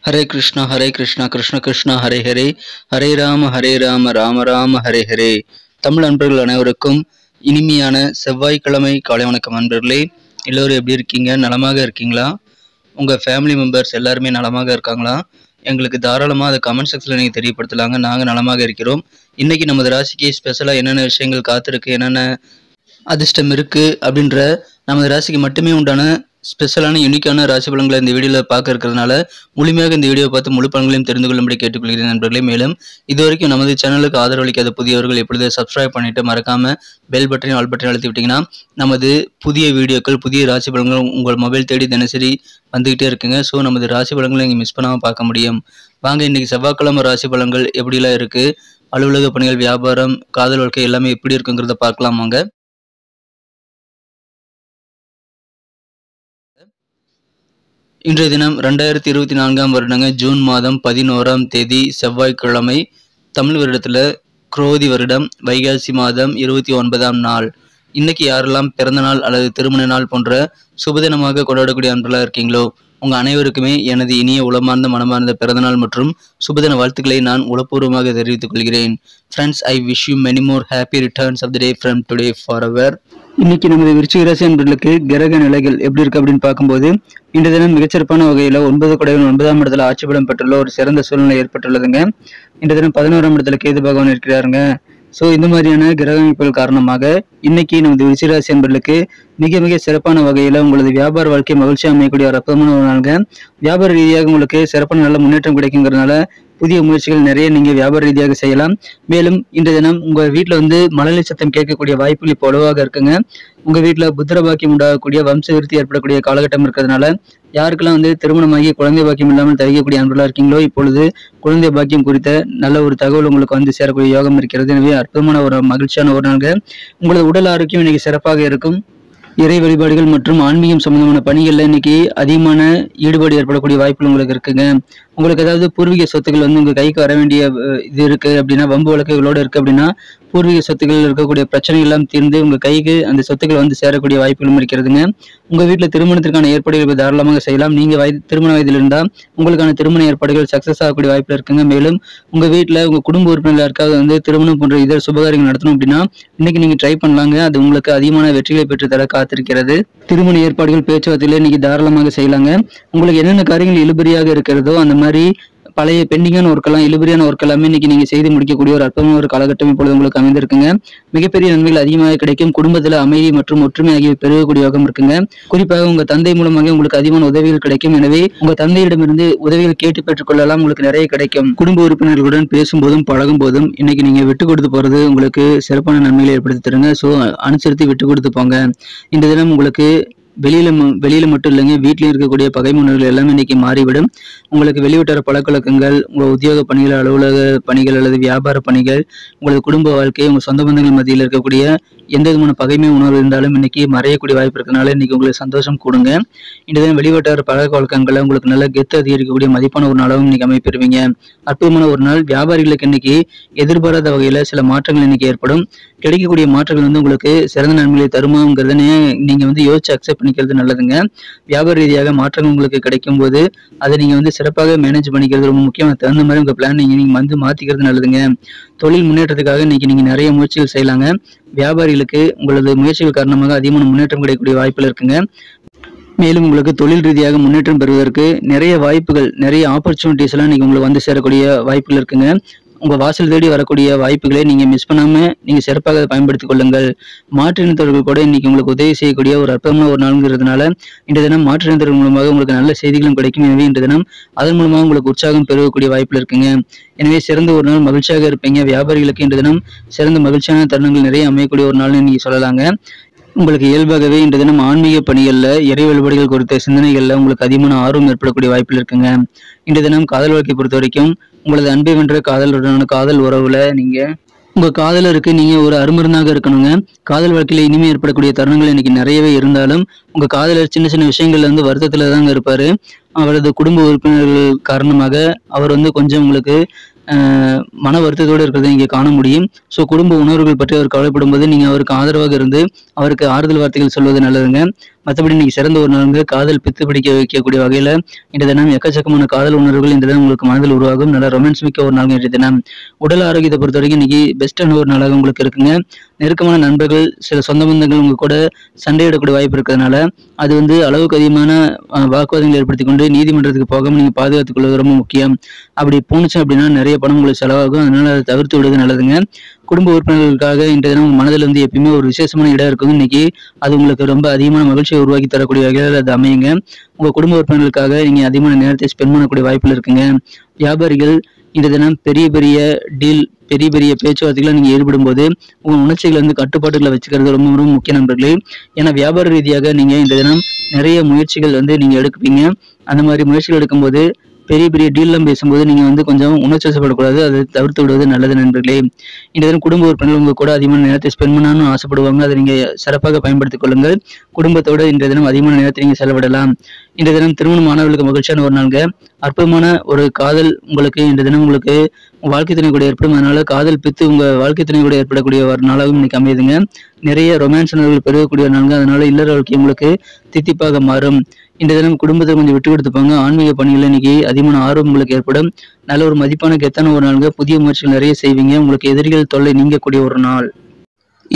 ஹரே கிருஷ்ணா கிருஷ்ண கிருஷ்ணா ஹரே ஹரே, ஹரே ராம ராம ராம ஹரே ஹரே. தமிழ் அன்பர்கள் அனைவருக்கும் இனிமையான செவ்வாய்க்கிழமை காலை வணக்கம். அன்பர்களே, எல்லோரும் எப்படி இருக்கீங்க? நலமாக இருக்கீங்களா? உங்கள் ஃபேமிலி மெம்பர்ஸ் எல்லாருமே நலமாக இருக்காங்களா? எங்களுக்கு தாராளமாக அதை கமெண்ட் செக்ஷனில் நீங்கள் தெரியப்படுத்தலாங்க. நாங்கள் நலமாக இருக்கிறோம். இன்றைக்கி நமது ராசிக்கு ஸ்பெஷலாக என்னென்ன விஷயங்கள் காத்திருக்கு, என்னென்ன அதிர்ஷ்டம் இருக்குது அப்படின்ற நமது ராசிக்கு மட்டுமே உண்டான ஸ்பெஷலான யூனிக்கான ராசி பலன்களை இந்த வீடியோவில் பார்க்க இருக்கிறதுனால முழுமையாக இந்த வீடியோ பார்த்து முழு பலன்களையும் தெரிந்து கொள்ளும்படி கேட்டுக்கொள்கிறேன் நண்பர்களே. மேலும் இதுவரைக்கும் நமது சேனலுக்கு ஆதரவு அளிக்காத புதியவர்கள் எப்பொழுது சப்ஸ்கிரைப் பண்ணிட்டு மறக்காம பெல் பட்டனையும் ஆல் பட்டனையும் அழுத்தி விட்டிங்கன்னா நமது புதிய வீடியோக்கள், புதிய ராசி பலன்கள் உங்கள் மொபைல் தேடி தினசரி வந்துகிட்டே இருக்குங்க. ஸோ நமது ராசி பலன்களை நீங்கள் மிஸ் பண்ணாமல் பார்க்க முடியும். வாங்க, இன்னைக்கு செவ்வாய்க்கிழமை ராசி பலன்கள் எப்படிலாம் இருக்குது, அலுவலக பணிகள், வியாபாரம், காதல் வாழ்க்கை எல்லாமே எப்படி இருக்குங்கிறத பார்க்கலாம். வாங்க. இன்றைய தினம் 2024ஆம் வருடங்க ஜூன் மாதம் 11ஆம் தேதி செவ்வாய்க்கிழமை. தமிழ் வருடத்தில் குரோதி வருடம் வைகாசி மாதம் 29ஆம் நாள். இன்னைக்கு யாரெல்லாம் பிறந்த நாள் அல்லது திருமண நாள் போன்ற சுபதினமாக கொண்டாடக்கூடிய அன்பர்களாக இருக்கீங்களோ உங்கள் அனைவருக்குமே எனது இனிய உளமார்ந்த மனமார்ந்த பிறந்தநாள் மற்றும் சுபதின வாழ்த்துக்களை நான் உளப்பூர்வமாக தெரிவித்துக் கொள்கிறேன். Friends, I wish you many more happy returns of the day from today forever. இன்னைக்கு நமது விருச்சிக ராசி அன்பர்களுக்கு கிரக நிலைகள் எப்படி இருக்கு அப்படின்னு பார்க்கும்போது, இன்றைய தினம் மிகச்சிறப்பான வகையில் 9 குடைவன் 9ஆம் இடத்துல ஆட்சி பலம் பெற்றுள்ள ஒரு சிறந்த சூழ்நிலை ஏற்பட்டுள்ளதுங்க. இன்றைய தினம் 11ஆம் இடத்துல கேது பகவான் இருக்கிறாருங்க. ஸோ இந்த மாதிரியான கிரக அமைப்புகள் காரணமாக இன்னைக்கு நமது விருச்சிகராசி அன்பர்களுக்கு மிக மிக சிறப்பான வகையில் உங்களது வியாபார வாழ்க்கை மகிழ்ச்சியாக அமையக்கூடிய ஒரு அற்புதமான ஒரு நாளுங்க. வியாபார ரீதியாக உங்களுக்கு சிறப்பான நல்ல முன்னேற்றம் கிடைக்குங்கிறதுனால புதிய முயற்சிகள் நிறைய நீங்கள் வியாபார ரீதியாக செய்யலாம். மேலும் இன்றைய தினம் உங்கள் வீட்டில் மழலை சத்தம் கேட்கக்கூடிய வாய்ப்புகள் இப்போ வலுவாக இருக்குங்க. உங்கள் வீட்டில் புத்திர பாக்கியம் உண்டாகக்கூடிய வம்ச விருத்தி ஏற்படக்கூடிய காலகட்டம் இருக்கிறதுனால யாருக்கெல்லாம் திருமணமாகி குழந்தை பாக்கியம் இல்லாமல் தவிக்கக்கூடிய அன்பர்களாக இருக்கீங்களோ இப்பொழுது குழந்தை பாக்கியம் குறித்த நல்ல ஒரு தகவல் உங்களுக்கு சேரக்கூடிய யோகம் இருக்கிறது. எனவே அற்புதமான ஒரு மகிழ்ச்சியான ஒரு நாள்ங்க. உங்களது உடல் ஆரோக்கியம் இன்னைக்கு சிறப்பாக இருக்கும். இறை வழிபாடுகள் மற்றும் ஆன்மீகம் சம்பந்தமான பணிகள்ல இன்னைக்கு அதிகமான ஈடுபாடு ஏற்படக்கூடிய வாய்ப்புகள் உங்களுக்கு இருக்குங்க. உங்களுக்கு ஏதாவது பூர்வீக சொத்துக்கள் உங்க கைக்கு வர வேண்டிய இது இருக்கு அப்படின்னா, வம்பு வழக்குகளோட இருக்கு அப்படின்னா, பூர்வீக சொத்துக்கள் இருக்கக்கூடிய பிரச்சனைகள் எல்லாம் தீர்ந்து உங்க கைக்கு அந்த சொத்துக்கள் சேரக்கூடிய வாய்ப்புகளும் இருக்கிறதுங்க. உங்க வீட்டுல திருமணத்திற்கான ஏற்பாடுகள் தாராளமாக செய்யலாம். நீங்க திருமண வயதில் இருந்தா உங்களுக்கான திருமண ஏற்பாடுகள் சக்சஸ் ஆகக்கூடிய வாய்ப்புல இருக்குங்க. மேலும் உங்க வீட்டுல உங்க குடும்ப உறுப்பினர்கள் யாருக்காவது திருமணம் போன்ற இதர சுபகாரியங்கள் நடத்தணும் அப்படின்னா இன்னைக்கு நீங்க ட்ரை பண்ணலாங்க. அது உங்களுக்கு அதிகமான வெற்றிகளை பெற்று தர காத்திருக்கிறது. திருமண ஏற்பாடுகள் பேச்சுவார்த்தையில இன்னைக்கு தாராளமாக செய்யலாங்க. உங்களுக்கு என்னென்ன காரியங்கள் இழுபறியாக இருக்கிறதோ அந்த மாதிரி பழைய பெண்டிங்கான ஒர்க்கெல்லாம், இழுபறியான ஒர்க் எல்லாமே இன்னைக்கு நீங்க செய்து முடிக்கக்கூடிய ஒரு அற்புதமான ஒரு காலகட்டம் இப்பொழுது உங்களுக்கு அமைந்திருக்குங்க. மிகப்பெரிய நன்மைகள் அதிகமாக கிடைக்கும். குடும்பத்துல அமைதி மற்றும் ஒற்றுமை ஆகிய பெருகக்கூடிய யோகம் இருக்குங்க. குறிப்பாக உங்க தந்தை மூலமாக உங்களுக்கு அதிகமான உதவிகள் கிடைக்கும். எனவே உங்க தந்தையிடமிருந்து உதவிகள் கேட்டு பெற்றுக் கொள்ளலாம். உங்களுக்கு நிறைய கிடைக்கும். குடும்ப உறுப்பினர்களுடன் பேசும்போதும் பழகும் போதும் இன்னைக்கு நீங்க விட்டு கொடுத்து போறது உங்களுக்கு சிறப்பான நன்மைகளை ஏற்படுத்தி தருங்க. ஸோ அனுசரித்து விட்டு கொடுத்து போங்க. இந்த தினம் உங்களுக்கு வெளியில மட்டும் இல்லைங்க, வீட்டில் இருக்கக்கூடிய பகை முன்னர்கள் எல்லாமே இன்னைக்கு மாறிவிடும். உங்களுக்கு வெளிவட்டார பழக்கவழக்கங்கள், உங்கள் உத்தியோக பணிகள், அலுவலக பணிகள் அல்லது வியாபார பணிகள், உங்களது குடும்ப வாழ்க்கை, உங்கள் சொந்த பந்தங்கள் மத்தியில் இருக்கக்கூடிய எந்த விதமான பகைமை உணர்வு இருந்தாலும் இன்னைக்கு மறையக்கூடிய வாய்ப்பு இருக்கிறதுனால இன்னைக்கு உங்களுக்கு சந்தோஷம் கொடுங்க. இந்த தினம் வெளிவட்டார பழக்க வழக்கங்களை உங்களுக்கு நல்ல கெத்து அதிகரிக்கக்கூடிய மதிப்பான ஒரு நாளாகவும் இன்னைக்கு அமைப்பெறுவீங்க. அற்புதமான ஒரு நாள். வியாபாரிகளுக்கு இன்னைக்கு எதிர்பாராத வகையில சில மாற்றங்கள் இன்னைக்கு ஏற்படும். கிடைக்கக்கூடிய மாற்றங்கள் உங்களுக்கு சிறந்த நன்மைகளை தருமாங்கிறத நீங்க யோசிச்சு அக்செப்ட் பண்ணிக்கிறது நல்லதுங்க. வியாபார ரீதியாக மாற்றங்கள் உங்களுக்கு கிடைக்கும் போது அதை நீங்க சிறப்பாக மேனேஜ் பண்ணிக்கிறது ரொம்ப முக்கியம். தகுந்த மாதிரி உங்க பிளான் நீங்க மாத்திக்கிறது நல்லதுங்க. தொழில் முன்னேற்றத்துக்காக இன்னைக்கு நீங்க நிறைய முயற்சிகள் செய்யலாங்க. வியாபாரிகளுக்கு உங்களது முயற்சிகள் காரணமாக அதிகமான முன்னேற்றம் கிடைக்கக்கூடிய வாய்ப்புகள் இருக்குங்க. மேலும் உங்களுக்கு தொழில் ரீதியாக முன்னேற்றம் பெறுவதற்கு நிறைய வாய்ப்புகள், நிறைய ஆப்பர்ச்சுனிட்டிஸ் எல்லாம் இன்னைக்கு உங்களுக்கு சேரக்கூடிய வாய்ப்புகள் இருக்குங்க. உங்க வாசல் தேடி வரக்கூடிய வாய்ப்புகளை நீங்க மிஸ் பண்ணாம நீங்க சிறப்பாக பயன்படுத்திக் கொள்ளுங்கள். மாற்றினத்தவர்கள் கூட இன்னைக்கு உங்களுக்கு உதவி செய்யக்கூடிய ஒரு அற்புதமான ஒரு நாளுங்கிறதுனால இன்றைய தினம் மாற்றினத்தவர்கள் மூலமாக உங்களுக்கு நல்ல செய்திகளும் கிடைக்கும். எனவே இன்றைய தினம் அதன் மூலமாக உங்களுக்கு உற்சாகம் பெருகக்கூடிய வாய்ப்புகள் இருக்குங்க. எனவே சிறந்த ஒரு நாள், மகிழ்ச்சியாக இருப்பீங்க. வியாபாரிகளுக்கு இன்றைய தினம் சிறந்த மகிழ்ச்சியான தருணங்கள் நிறைய அமையக்கூடிய ஒரு நாள்னு நீங்க சொல்லலாங்க. உங்களுக்கு இயல்பாகவே இன்றைய தினம் ஆன்மீக பணிகள்ல, இறை வழிபாடுகள் குறித்த சிந்தனைகள்ல உங்களுக்கு அதிகமான ஆர்வம் ஏற்படக்கூடிய வாய்ப்புகள் இருக்குங்க. இன்றைய தினம் காதல் வாழ்க்கை பொறுத்த வரைக்கும் உங்களது அன்பை வென்ற காதலுடனான காதல் உறவுல நீங்க உங்க காதலருக்கு நீங்க ஒரு அருமருந்தாக இருக்கணுங்க. காதல் வாழ்க்கையில இனிமே ஏற்படக்கூடிய தருணங்கள் இன்னைக்கு நிறையவே இருந்தாலும் உங்க காதலர் சின்ன சின்ன விஷயங்கள்ல வருத்தத்துல தாங்க இருப்பாரு. அவரது குடும்ப உறுப்பினர்கள் காரணமாக அவர் கொஞ்சம் உங்களுக்கு மன வருத்தத்தோடு இருக்கிறத நீங்க காண முடியும். ஸோ குடும்ப உணர்வுகள் பற்றி அவர் கவலைப்படும் போது நீங்க அவருக்கு ஆதரவாக இருந்து அவருக்கு ஆறுதல் வார்த்தைகள் சொல்வது நல்லதுங்க. மற்றபடி இன்னைக்கு சிறந்த ஒரு நாளுங்க. காதல் பித்து பிடிக்க வைக்கக்கூடிய வகையில் இன்றைய தினம் எக்கச்சக்கமான காதல் உணர்வுகள் இந்த தினம் உங்களுக்கு மனதில் உருவாகும். நல்ல ரொமான்ஸ் மிக்க ஒரு நாள் இன்றைய தினம். உடல் ஆரோக்கியத்தை பொறுத்த வரைக்கும் இன்னைக்கு பெஸ்டான ஒரு நாளாக உங்களுக்கு இருக்குங்க. நெருக்கமான நண்பர்கள், சில சொந்த பந்தங்கள் உங்க கூட சண்டையிடக்கூடிய வாய்ப்பு இருக்கிறதுனால அது அளவுக்கு அதிகமான வாக்குவாதங்கள் ஏற்படுத்தி கொண்டு நீதிமன்றத்துக்கு போகாமல் நீங்க பாதுகாத்துக் கொள்வது ரொம்ப முக்கியம். அப்படி போணுச்சு அப்படின்னா நிறைய பணம் உங்களுக்கு செலவாகும். அதனால அதை தவிர்த்து விடுவது நல்லதுங்க. குடும்ப உறுப்பினர்களுக்காக இன்றைய தினம் உங்க மனதில் எப்பயுமே ஒரு விசேஷமான இடம் இருக்கும். இன்னைக்கு அது உங்களுக்கு ரொம்ப அதிகமான மகிழ்ச்சியை உருவாக்கி தரக்கூடிய வகையில் அது அமையுங்க. உங்க குடும்ப உறுப்பினர்களுக்காக நீங்க அதிகமான நேரத்தை ஸ்பெண்ட் பண்ணக்கூடிய வாய்ப்புகள் இருக்குங்க. வியாபாரிகள் இன்றைய தினம் பெரிய பெரிய டீல், பெரிய பெரிய பேச்சுவார்த்தைகளை நீங்க ஈடுபடும் போது உங்க உணர்ச்சிகளை கட்டுப்பாட்டுகளை வச்சுக்கிறது ரொம்ப ரொம்ப முக்கிய நண்பர்களே. ஏன்னா வியாபார ரீதியாக நீங்க இந்த தினம் நிறைய முயற்சிகள் நீங்க எடுப்பீங்க. அந்த மாதிரி முயற்சிகள் எடுக்கும்போது பெரிய பெரிய டீல்லாம் பேசும்போது நீங்க கொஞ்சம் உணர்ச்சிவசப்படக்கூடாது. அதை தவிர்த்து விடுவது நல்லது நண்பர்களே. இந்த தினம் குடும்ப உறுப்பினர்கள் உங்க கூட அதிகமான நேரத்தை ஸ்பெண்ட் பண்ணணும்னு ஆசைப்படுவாங்க. அதை நீங்க சிறப்பாக பயன்படுத்திக் கொள்ளுங்கள். குடும்பத்தோட இன்றைய தினம் அதிகமான நேரத்தை நீங்க செலவிடலாம். இன்றைய தினம் திருமணமானவர்களுக்கு மகிழ்ச்சியான ஒரு நாளுங்க. அற்புதமான ஒரு காதல் உங்களுக்கு இன்றைய தினம் உங்களுக்கு வாழ்க்கை துணை கூட ஏற்படும். அதனால காதல் பித்து உங்க வாழ்க்கை துணை கூட ஏற்படக்கூடிய ஒரு நாளாகவும் இன்னைக்கு அமையுதுங்க. நிறைய ரொமான்ஸ் உணர்வுகள் பெருகக்கூடிய நாளுங்க. அதனால இல்லற வாழ்க்கை உங்களுக்கு தித்திப்பாக மாறும். இந்த தினம் குடும்பத்தை கொஞ்சம் விட்டு கொடுத்துப்பாங்க. ஆன்மீக பணிகள் இன்னைக்கு அதிகமான ஆர்வம் உங்களுக்கு ஏற்படும். நல்ல ஒரு மதிப்பான கெத்தான ஒரு நாளுங்க. புதிய முயற்சிகள் நிறைய செய்வீங்க. உங்களுக்கு எதிரிகள் தொல்லை நீங்கக்கூடிய ஒரு நாள்.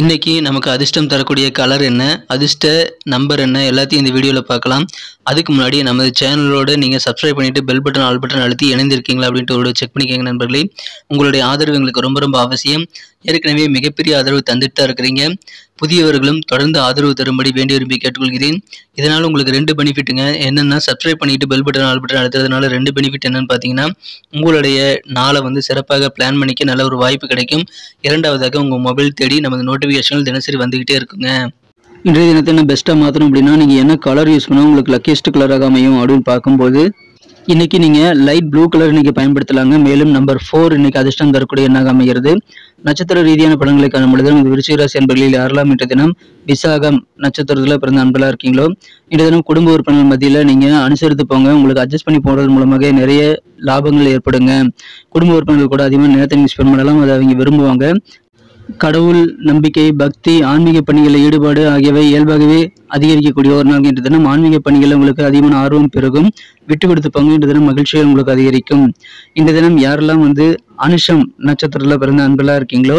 இன்னைக்கு நமக்கு அதிர்ஷ்டம் தரக்கூடிய கலர் என்ன, அதிர்ஷ்ட நம்பர் என்ன, எல்லாத்தையும் இந்த வீடியோவில் பார்க்கலாம். அதுக்கு முன்னாடி நமது சேனலோட நீங்கள் சப்ஸ்கிரைப் பண்ணிவிட்டு பெல் பட்டன் ஆல் பட்டன் அழுத்தி இணைந்திருக்கீங்களா அப்படின்ட்டு ஒரு செக் பண்ணிக்கோங்க நண்பர்களே. உங்களுடைய ஆதரவு எங்களுக்கு ரொம்ப ரொம்ப அவசியம். ஏற்கனவே மிகப்பெரிய ஆதரவு தந்துட்டு தான் இருக்கிறீங்க. புதியவர்களும் தொடர்ந்து ஆதரவு தரும்படி வேண்டி விரும்பி கேட்டுக்கொள்கிறேன். இதனால் உங்களுக்கு 2 பெனிஃபிட்டுங்க. என்னென்னா சப்ஸ்கிரைப் பண்ணிட்டு பெல் பட்டன் ஆல் பட்டன் அழுத்துறதுனால 2 பெனிஃபிட் என்னன்னு பார்த்தீங்கன்னா, உங்களுடைய நாளை சிறப்பாக பிளான் பண்ணிக்க நல்ல ஒரு வாய்ப்பு கிடைக்கும். இரண்டாவதாக உங்கள் மொபைல் தேடி நமது நோட்டிஃபிகேஷன்கள் தினசரி வந்துகிட்டே இருக்குங்க. இன்றைய தினத்தை என்ன பெஸ்ட்டாக மாற்றணும் அப்படின்னா, நீங்கள் என்ன கலர் யூஸ் பண்ணால் உங்களுக்கு லக்கியஸ்ட் கலராக அமையும் அப்படின்னு பார்க்கும்போது இன்னைக்கு நீங்கள் லைட் ப்ளூ கலர் இன்னைக்கு பயன்படுத்தலாங்க. மேலும் நம்பர் 4 இன்னைக்கு அதிர்ஷ்டம் தரக்கூடிய எண்ணாக அமைகிறது. நட்சத்திர ரீதியான படங்களை காணும் பொழுது நமது விருச்சிக ராசி அன்பர்களில் யாரெல்லாம் இன்றைய தினம் விசாகம் நட்சத்திரத்தில் பிறந்த அன்பர்களா இருக்கீங்களோ இன்றைய தினம் குடும்ப உறுப்பினர் மத்தியில் நீங்கள் அனுசரித்து போங்க. உங்களுக்கு அட்ஜஸ்ட் பண்ணி போகிறது மூலமாக நிறைய லாபங்கள் ஏற்படுங்க. குடும்ப உறுப்பினர்கள் கூட அதிகமாக நேரத்தை நீங்கள் ஸ்பெண்ட் பண்ணலாம். அதை அவங்க விரும்புவாங்க. கடவுள் நம்பிக்கை, பக்தி, ஆன்மீக பணிகளில் ஈடுபாடு ஆகியவை இயல்பாகவே அதிகரிக்கக்கூடிய ஒரு நாள் இன்று தினம். ஆன்மீக பணிகளில் உங்களுக்கு அதிகமான ஆர்வம் பெருகும். விட்டு கொடுத்து பங்கு இன்று தினம் மகிழ்ச்சிகள் உங்களுக்கு அதிகரிக்கும். இந்த தினம் யாரெல்லாம் அனுஷம் நட்சத்திரத்தில் பிறந்த அன்பர்களாக இருக்கீங்களோ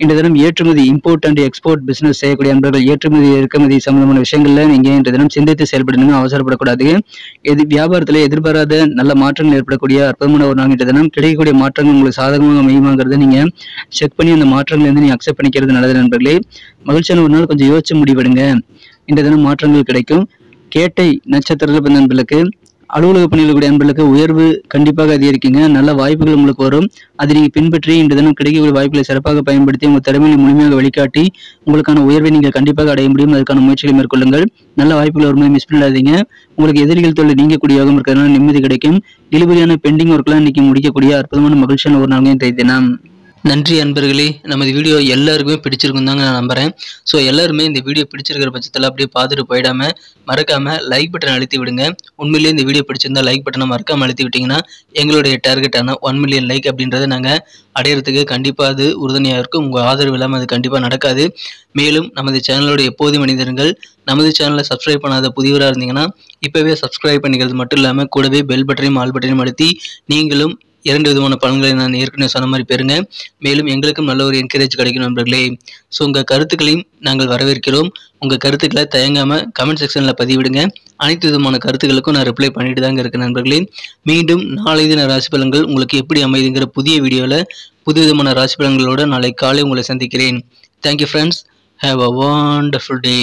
இந்த தினம் ஏற்றுமதி, இம்போர்ட் அண்ட் எக்ஸ்போர்ட் பிசினஸ் செய்யக்கூடிய அன்பர்கள் ஏற்றுமதி இறக்குமதி சம்பந்தமான விஷயங்கள்ல நீங்க இன்று தினம் சிந்தித்து செயல்படணும். அவசரப்படக்கூடாது. வியாபாரத்தில் எதிர்பாராத நல்ல மாற்றங்கள் ஏற்படக்கூடிய அற்புதமான ஒரு நாள் இன்று தினம். கிடைக்கக்கூடிய மாற்றங்கள் உங்களுக்கு சாதகமாக அமையுமாங்கிறத நீங்க செக் பண்ணி அந்த மாற்றங்கள் நீங்க அக்செப்ட் பண்ணிக்கிறது நல்லது நண்பர்களே. மகிழ்ச்சியான ஒரு நாள் கொஞ்சம் யோசிச்சு முடிவெடுங்க. இந்த தினம் மாற்றங்கள் கிடைக்கும். கேட்டை நட்சத்திரத்தில் பிறந்த அன்பர்களுக்கு அலுவலக பணியில் கூடிய அன்பர்களுக்கு உயர்வு கண்டிப்பாக அதிகரிக்குங்க. நல்ல வாய்ப்புகள் உங்களுக்கு வரும். அதை நீங்கள் பின்பற்றி இன்று தினம் கிடைக்கக்கூடிய வாய்ப்புகளை சிறப்பாக பயன்படுத்தி உங்கள் திறமையை முழுமையாக வெளிக்காட்டி உங்களுக்கான உயர்வை நீங்கள் கண்டிப்பாக அடைய முடியும். அதுக்கான முயற்சிகளை மேற்கொள்ளுங்கள். நல்ல வாய்ப்புகள் வரும்போது மிஸ் பண்ணிடாதீங்க. உங்களுக்கு எதிரிகள் தொழில் நீங்கக்கூடிய யோகம் இருக்கிறதுனால நிம்மதி கிடைக்கும். இழுபறியான பெண்டிங் ஒர்க்லாம் இன்னைக்கு முடிக்கக்கூடிய அற்புதமான மகிழ்ச்சியான ஒரு நாள் இன்றைய தினம். நன்றி அன்பர்களே. நமது வீடியோ எல்லாருக்குமே பிடிச்சிருக்கும் தாங்க நான் நம்புகிறேன். ஸோ எல்லாருமே இந்த வீடியோ பிடிச்சிருக்கிற பட்சத்தில் அப்படியே பார்த்துட்டு போயிடாமல் மறக்காமல் லைக் பட்டன் அழுத்தி விடுங்க. உண்மையிலேயே இந்த வீடியோ பிடிச்சிருந்தா லைக் பட்டனை மறக்காமல் அழுத்தி விட்டிங்கன்னா எங்களுடைய டார்கெட்டான 1 மில்லியன் லைக் அப்படின்றத நாங்கள் அடையிறதுக்கு கண்டிப்பாக அது உறுதுணையாக இருக்கும். உங்கள் ஆதரவு இல்லாமல் அது கண்டிப்பாக நடக்காது. மேலும் நமது சேனலோட எப்போதும் மனிதர்கள் நமது சேனலை சப்ஸ்கிரைப் பண்ணாத புதியவராக இருந்தீங்கன்னா இப்போவே சப்ஸ்கிரைப் பண்ணிக்கிறது மட்டும் இல்லாமல் கூடவே பெல் பட்டனையும் ஆல் பட்டனையும் அழுத்தி நீங்களும் 2 விதமான பலன்களை நான் ஏற்கனவே சொன்ன மாதிரி பெறுங்க. மேலும் எங்களுக்கும் நல்ல ஒரு என்கரேஜ் கிடைக்கும் நண்பர்களே. ஸோ உங்கள் கருத்துக்களையும் நாங்கள் வரவேற்கிறோம். உங்கள் கருத்துக்களை தயங்காமல் கமெண்ட் செக்ஷனில் பதிவிடுங்க. அனைத்து விதமான கருத்துக்களுக்கும் நான் ரிப்ளை பண்ணிட்டு தாங்க இருக்கேன் நண்பர்களே. மீண்டும் நாளை தின ராசி பலன்கள் உங்களுக்கு எப்படி அமைதுங்கிற புதிய வீடியோவில் புது விதமான ராசி பலன்களோடு நாளை காலை உங்களை சந்திக்கிறேன். Thank you friends. Have a wonderful day.